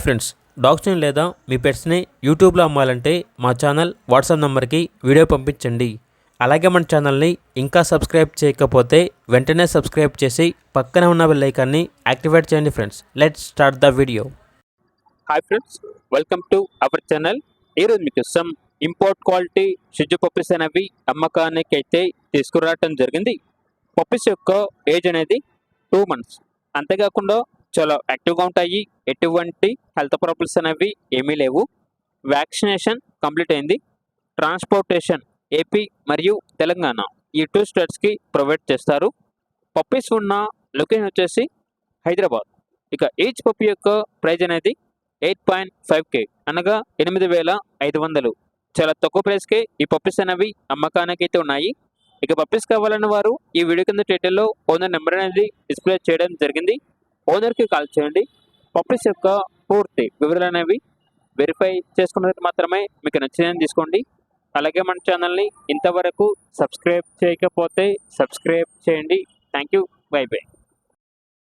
Friends, డాగ్స్ని లేదా మీ పెట్స్ని యూట్యూబ్లో అమ్మాలంటే మా ఛానల్ వాట్సాప్ నెంబర్కి వీడియో పంపించండి. అలాగే మన ఛానల్ని ఇంకా సబ్స్క్రైబ్ చేయకపోతే వెంటనే సబ్స్క్రైబ్ చేసి పక్కనే ఉన్న బెల్ ఐకాన్ని యాక్టివేట్ చేయండి. Friends, let's start the video. Hi friends, welcome to our channel. ఈరోజు మీకు సమ్ ఇంపోర్ట్ క్వాలిటీ షిజు పప్పీస్ అనేవి అమ్మకానికి అయితే తీసుకురావటం జరిగింది. పప్పీస్ యొక్క ఏజ్ అనేది 2 months. అంతేకాకుండా చాలా యాక్టివ్గా ఉంటాయి. ఎటువంటి హెల్త్ ప్రాబ్లమ్స్ అనేవి ఏమీ లేవు. వ్యాక్సినేషన్ కంప్లీట్ అయింది. ట్రాన్స్పోర్టేషన్ ఏపీ మరియు తెలంగాణ ఈ 2 స్టేట్స్కి ప్రొవైడ్ చేస్తారు. పప్పీస్ ఉన్న లొకేషన్ వచ్చేసి హైదరాబాద్. ఇక ఈచ్ పప్పీ యొక్క ప్రైజ్ అనేది 8.5K అనగా 8,500. చాలా తక్కువ ప్రైస్కే ఈ పప్పీస్ అనేవి అమ్మకానికి అయితే ఉన్నాయి. ఇక పప్పీస్ కావాలన్న వారు ఈ వీడియో కింద టైటిల్లో ఓనర్ నెంబర్ అనేది డిస్ప్లే చేయడం జరిగింది. ఓనర్కి కాల్ చేయండి. పప్పీస్ యొక్క పూర్తి వివరాలు అనేవి వెరిఫై చేసుకున్నది మాత్రమే మీకు నచ్చిందని తీసుకోండి. అలాగే మన ఛానల్ని ఇంతవరకు సబ్స్క్రైబ్ చేయకపోతే సబ్స్క్రైబ్ చేయండి. Thank you. By by.